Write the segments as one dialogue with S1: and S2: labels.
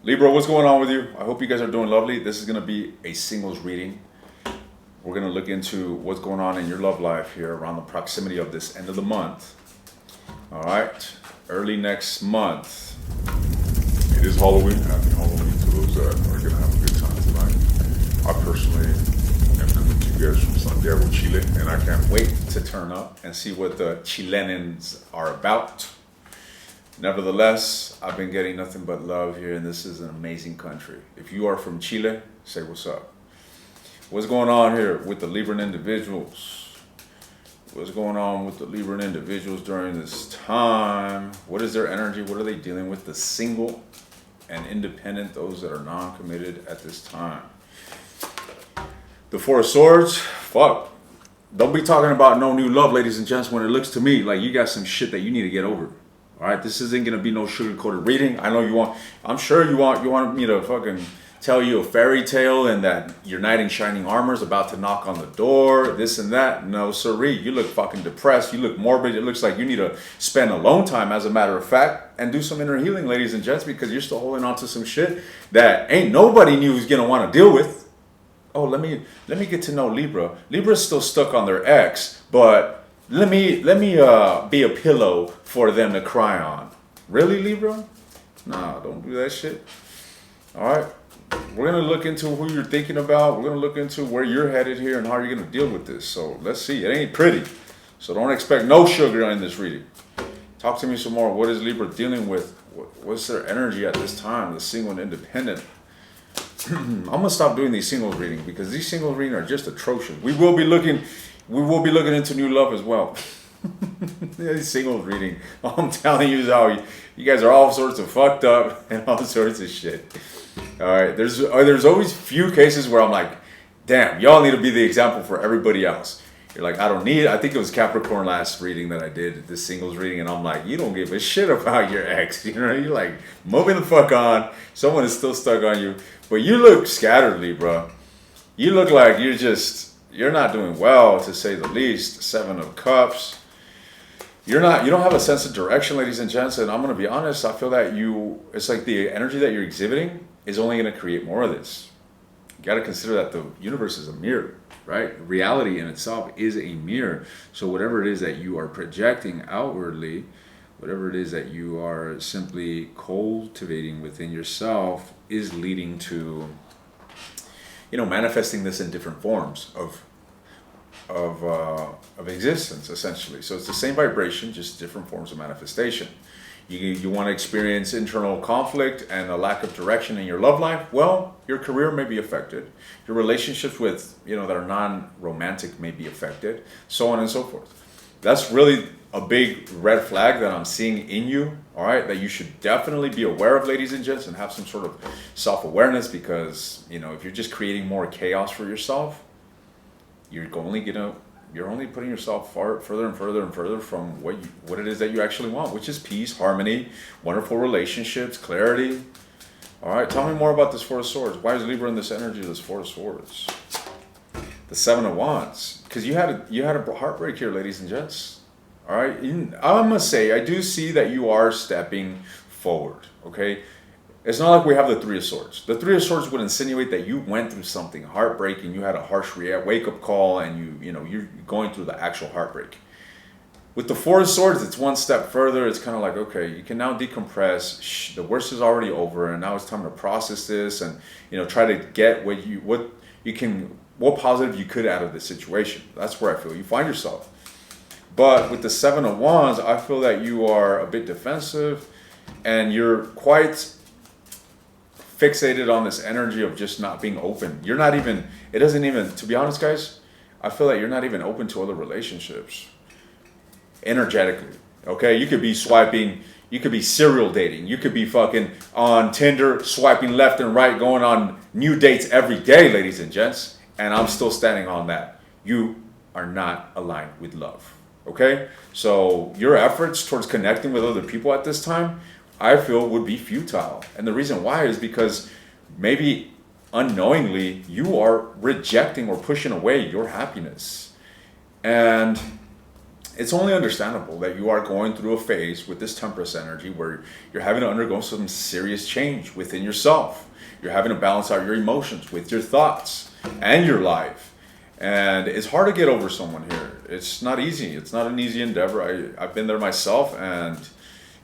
S1: Libra, what's going on with you? I hope you guys are doing lovely. This is going to be a singles reading. We're going to look into what's going on in your love life here around the proximity of this end of the month. All right, early next month. It is Halloween. Happy Halloween to those that are going to have a good time tonight. I personally am coming to you guys from Santiago, Chile, and I can't wait to turn up and see what the Chilenans are about. Nevertheless, I've been getting nothing but love here, and this is an amazing country. If you are from Chile, say what's up. What's going on here with the Libran individuals? What's going on with the Libran individuals during this time? What is their energy? What are they dealing with? The single and independent, those that are non-committed at this time. The Four of Swords, fuck. Don't be talking about no new love, ladies and gents, when it looks to me like you got some shit that you need to get over. All right, this isn't gonna be no sugar-coated reading. I know you want. I'm sure you want me to fucking tell you a fairy tale and that your knight in shining armor is about to knock on the door. This and that. No, siree. You look fucking depressed. You look morbid. It looks like you need to spend alone time, as a matter of fact, and do some inner healing, ladies and gents, because you're still holding on to some shit that ain't nobody knew was gonna want to deal with. Oh, let me get to know Libra. Libra's still stuck on their ex, but. Let me be a pillow for them to cry on. Really, Libra? Nah, don't do that shit. All right. We're going to look into who you're thinking about. We're going to look into where you're headed here and how you're going to deal with this. So let's see. It ain't pretty. So don't expect no sugar in this reading. Talk to me some more. What is Libra dealing with? What's their energy at this time? The single and independent. I'm going to stop doing these singles readings because these singles readings are just atrocious. We will be looking into new love as well. These singles reading. All I'm telling you is how you guys are all sorts of fucked up and all sorts of shit. All right, there's always few cases where I'm like, damn, y'all need to be the example for everybody else. You're like, I don't need it. I think it was Capricorn last reading that I did, this singles reading, and I'm like, you don't give a shit about your ex. You know, you're like, moving the fuck on. Someone is still stuck on you. But you look scattered, Libra. You look like you're not doing well, to say the least. Seven of Cups. You don't have a sense of direction, ladies and gents, and I'm going to be honest, I feel that it's like the energy that you're exhibiting is only going to create more of this. You got to consider that the universe is a mirror, right? Reality in itself is a mirror. So whatever it is that you are projecting outwardly, whatever it is that you are simply cultivating within yourself is leading to manifesting this in different forms of existence, essentially. So it's the same vibration, just different forms of manifestation. You want to experience internal conflict and a lack of direction in your love life? Well, your career may be affected. Your relationships with, that are non-romantic may be affected, so on and so forth. That's really a big red flag that I'm seeing in you, all right, that you should definitely be aware of, ladies and gents, and have some sort of self-awareness, because, if you're just creating more chaos for yourself, you're only putting yourself further and further and further from what it is that you actually want, which is peace, harmony, wonderful relationships, clarity. All right, tell me more about this Four of Swords. Why is Libra in this energy of this Four of Swords? The Seven of Wands, because you had a heartbreak here, ladies and gents. All right, I must say, I do see that you are stepping forward, okay? It's not like we have the Three of Swords. The Three of Swords would insinuate that you went through something heartbreaking, you had a harsh wake-up call, and you're going through the actual heartbreak. With the Four of Swords, it's one step further. It's kind of like, okay, you can now decompress. The worst is already over, and now it's time to process this and try to get what positive you could out of this situation. That's where I feel you find yourself. But with the Seven of Wands, I feel that you are a bit defensive, and you're quite fixated on this energy of just not being open. You're not even, to be honest, guys, I feel that you're not even open to other relationships energetically. Okay, you could be swiping, you could be serial dating, you could be fucking on Tinder, swiping left and right, going on new dates every day, ladies and gents, and I'm still standing on that. You are not aligned with love. Okay, so your efforts towards connecting with other people at this time, I feel, would be futile. And the reason why is because maybe unknowingly you are rejecting or pushing away your happiness. And it's only understandable that you are going through a phase with this Temperance energy where you're having to undergo some serious change within yourself. You're having to balance out your emotions with your thoughts and your life. And it's hard to get over someone here. It's not easy. It's not an easy endeavor. I've been there myself, and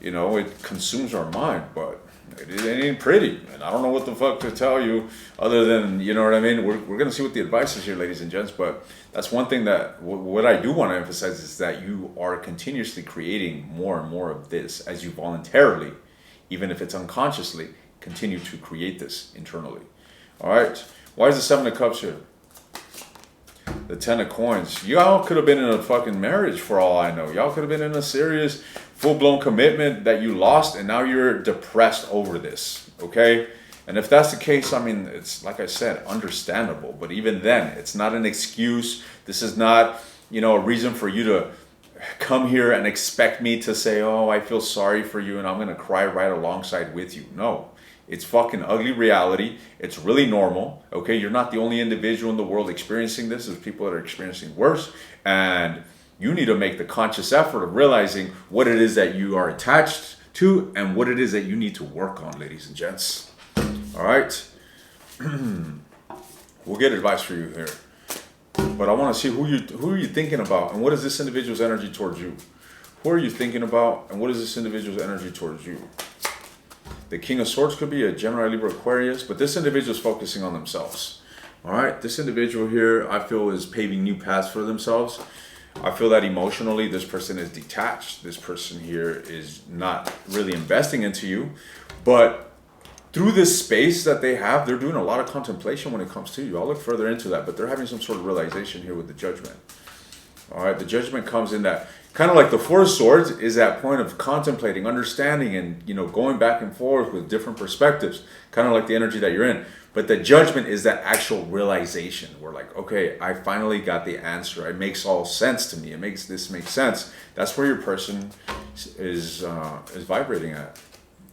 S1: you know, it consumes our mind, but it ain't pretty. And I don't know what the fuck to tell you other than, you know what I mean? We're going to see what the advice is here, ladies and gents. But that's one thing that what I do want to emphasize is that you are continuously creating more and more of this as you voluntarily, even if it's unconsciously, continue to create this internally. All right. Why is the Seven of Cups here? The Ten of Coins. Y'all could have been in a fucking marriage for all I know. Y'all could have been in a serious, full-blown commitment that you lost, and now you're depressed over this, okay? And if that's the case, I mean, it's, like I said, understandable. But even then, it's not an excuse. This is not, you know, a reason for you to come here and expect me to say, oh, I feel sorry for you, and I'm going to cry right alongside with you. No. It's fucking ugly reality. It's really normal. Okay, you're not the only individual in the world experiencing this. There's people that are experiencing worse, and you need to make the conscious effort of realizing what it is that you are attached to and what it is that you need to work on, ladies and gents. All right, we'll get advice for you here, but I want to see who are you thinking about, and what is this individual's energy towards you? Who are you thinking about, and what is this individual's energy towards you? The King of Swords could be a Gemini, Libra, Aquarius, but this individual is focusing on themselves. All right, this individual here, I feel, is paving new paths for themselves. I feel that emotionally, this person is detached. This person here is not really investing into you, but through this space that they have, they're doing a lot of contemplation when it comes to you. I'll look further into that, but they're having some sort of realization here with the Judgment. All right, the Judgment comes in that, kind of like the Four of Swords is that point of contemplating, understanding, and, you know, going back and forth with different perspectives, kind of like the energy that you're in. But the Judgment is that actual realization. We're like, okay, I finally got the answer. It makes all sense to me. It makes sense. That's where your person is vibrating at.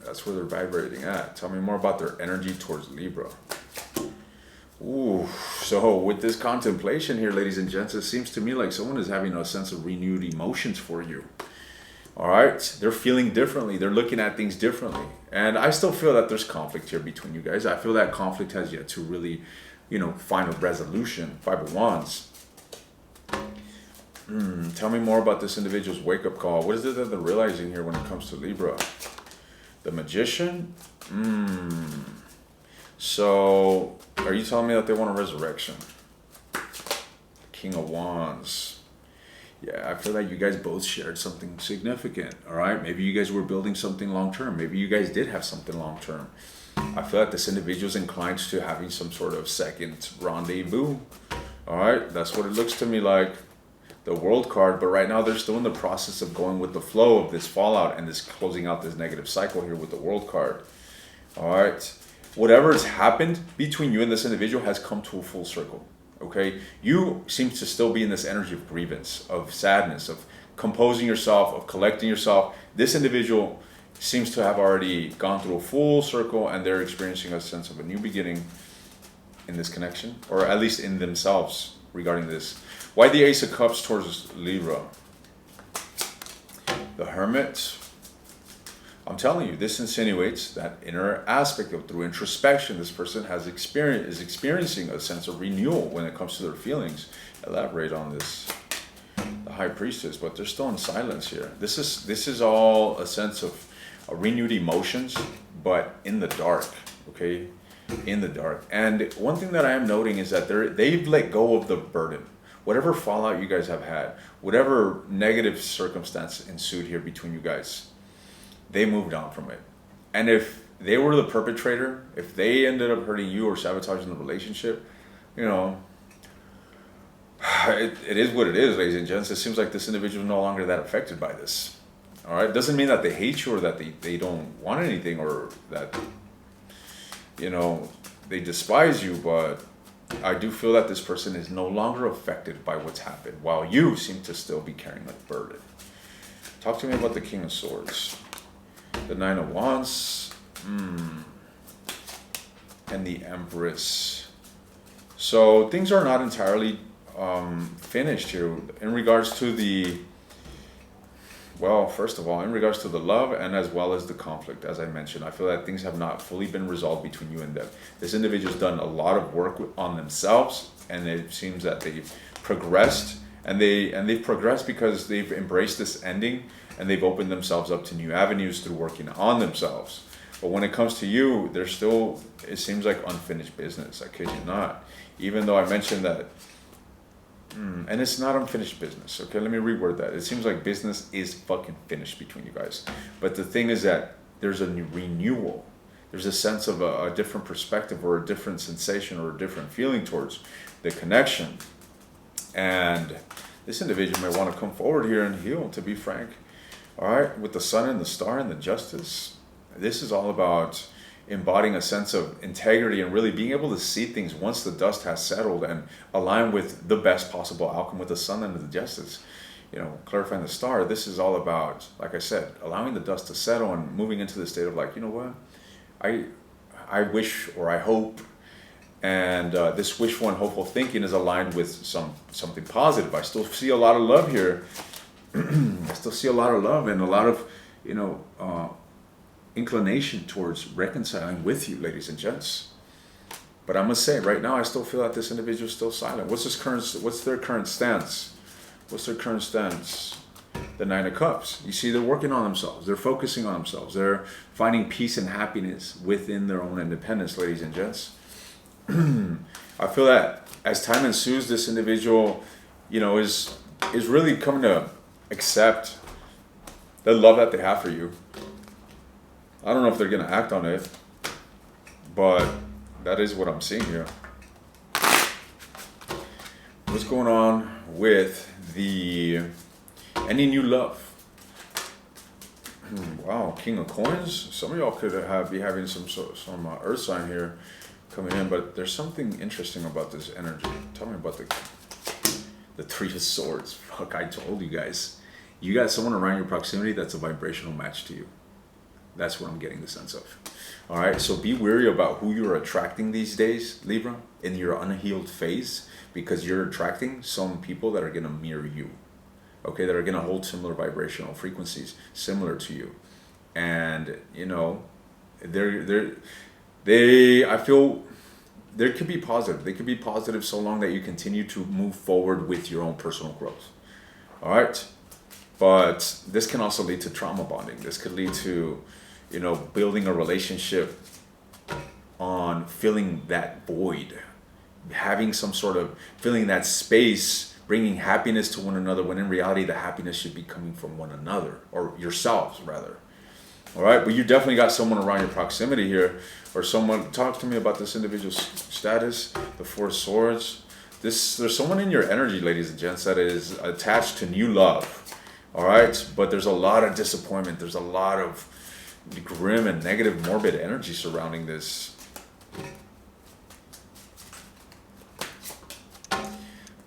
S1: That's where they're vibrating at. Tell me more about their energy towards Libra. Ooh, so with this contemplation here, ladies and gents, it seems to me like someone is having a sense of renewed emotions for you. All right, they're feeling differently. They're looking at things differently. And I still feel that there's conflict here between you guys. I feel that conflict has yet to really, you know, find a resolution. Five of Wands. Tell me more about this individual's wake-up call. What is it that they're realizing here when it comes to Libra? The Magician? So, are you telling me that they want a resurrection? King of Wands. Yeah, I feel like you guys both shared something significant, all right? Maybe you guys were building something long-term. Maybe you guys did have something long-term. I feel like this individual is inclined to having some sort of second rendezvous, all right? That's what it looks to me like, the World card. But right now, they're still in the process of going with the flow of this fallout and this closing out this negative cycle here with the World card, all right? Whatever has happened between you and this individual has come to a full circle, okay? You seem to still be in this energy of grievance, of sadness, of composing yourself, of collecting yourself. This individual seems to have already gone through a full circle, and they're experiencing a sense of a new beginning in this connection, or at least in themselves regarding this. Why the Ace of Cups towards Libra? The Hermit. I'm telling you, this insinuates that inner aspect of through introspection, this person is experiencing a sense of renewal when it comes to their feelings. Elaborate on this. The High Priestess, but they're still in silence here. This is all a sense of renewed emotions, but in the dark, okay? In the dark. And one thing that I am noting is that they've let go of the burden. Whatever fallout you guys have had, whatever negative circumstance ensued here between you guys, they moved on from it. And if they were the perpetrator, if they ended up hurting you or sabotaging the relationship, you know, it is what it is, ladies and gents. It seems like this individual is no longer that affected by this. All right? It doesn't mean that they hate you or that they don't want anything or that, you know, they despise you, but I do feel that this person is no longer affected by what's happened, while you seem to still be carrying a burden. Talk to me about the King of Swords. The Nine of Wands, and the Empress. So things are not entirely finished here in regards to the Well, first of all, in regards to the love and as well as the conflict, as I mentioned, I feel that things have not fully been resolved between you and them. This individual's done a lot of work on themselves, and it seems that they've progressed, and they've progressed because they've embraced this ending, and they've opened themselves up to new avenues through working on themselves. But when it comes to you, there's still, it seems like unfinished business. I kid you not. Even though I mentioned that, and it's not unfinished business. Okay, let me reword that. It seems like business is fucking finished between you guys. But the thing is that there's a new renewal. There's a sense of a different perspective or a different sensation or a different feeling towards the connection. And this individual may want to come forward here and heal, to be frank. All right, with the sun and the star and the justice. This is all about embodying a sense of integrity and really being able to see things once the dust has settled and align with the best possible outcome with the sun and the justice. You know, clarifying the star, this is all about, like I said, allowing the dust to settle and moving into the state of like, you know what, I wish or I hope, and this wishful and hopeful thinking is aligned with something positive. I still see a lot of love here. I still see a lot of love and a lot of, you know, inclination towards reconciling with you, ladies and gents. But I must say, right now, I still feel that this individual is still silent. What's their current stance? What's their current stance? The Nine of Cups. You see, they're working on themselves. They're focusing on themselves. They're finding peace and happiness within their own independence, ladies and gents. I feel that as time ensues, this individual, you know, is really coming to accept the love that they have for you. I don't know if they're going to act on it, but that is what I'm seeing here. What's going on with any new love? Wow, King of Coins. Some of y'all could be having some earth sign here coming in, but there's something interesting about this energy. Tell me about the Three of Swords. Fuck, I told you guys. You got someone around your proximity that's a vibrational match to you. That's what I'm getting the sense of. All right, so be wary about who you're attracting these days, Libra, in your unhealed phase, because you're attracting some people that are going to mirror you, okay, that are going to hold similar vibrational frequencies, similar to you. And, you know, I feel there could be positive. They could be positive so long that you continue to move forward with your own personal growth. All right? But this can also lead to trauma bonding. This could lead to, you know, building a relationship on filling that void, having some sort of filling that space, bringing happiness to one another, when in reality the happiness should be coming from one another, or yourselves rather. All right, but you definitely got someone around your proximity here, or someone. Talk to me about this individual's status, the Four of Swords. There's someone in your energy, ladies and gents, that is attached to new love. All right, but there's a lot of disappointment. There's a lot of grim and negative, morbid energy surrounding this.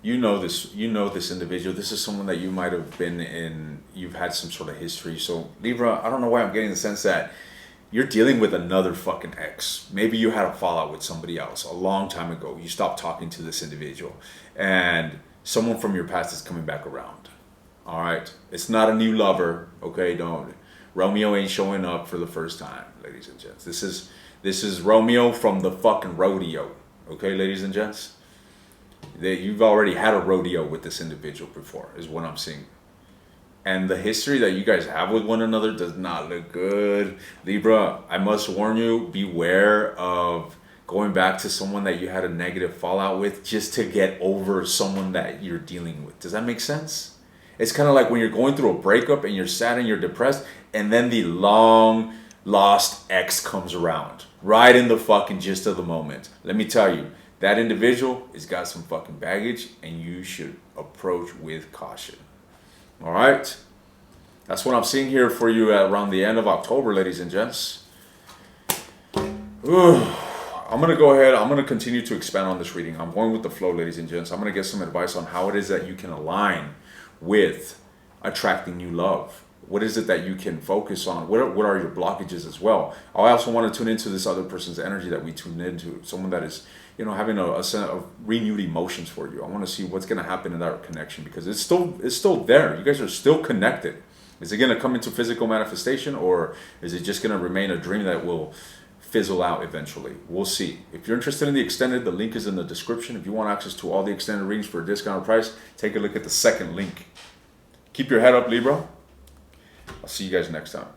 S1: You know this individual. This is someone that you might have been in, you've had some sort of history. So Libra, I don't know why I'm getting the sense that you're dealing with another fucking ex. Maybe you had a fallout with somebody else a long time ago. You stopped talking to this individual, and someone from your past is coming back around. All right, it's not a new lover. Okay, don't. Romeo ain't showing up for the first time, ladies and gents. This is Romeo from the fucking rodeo. Okay, ladies and gents, you've already had a rodeo with this individual before, is what I'm seeing. And the history that you guys have with one another does not look good. Libra, I must warn you, beware of going back to someone that you had a negative fallout with just to get over someone that you're dealing with. Does that make sense? It's kind of like when you're going through a breakup and you're sad and you're depressed, and then the long lost ex comes around right in the fucking gist of the moment. Let me tell you, that individual has got some fucking baggage, and you should approach with caution. All right? That's what I'm seeing here for you at around the end of October, ladies and gents. Ooh. I'm going to go ahead. I'm going to continue to expand on this reading. I'm going with the flow, ladies and gents. I'm going to get some advice on how it is that you can align with attracting new love. What is it that you can focus on? What are your blockages as well? I also want to tune into this other person's energy that we tuned into. Someone that is, you know, having a sense of renewed emotions for you. I want to see what's going to happen in that connection, because it's still there. You guys are still connected. Is it going to come into physical manifestation, or is it just going to remain a dream that will fizzle out eventually? We'll see. If you're interested in the extended, the link is in the description. If you want access to all the extended readings for a discounted price, take a look at the second link. Keep your head up, Libra. I'll see you guys next time.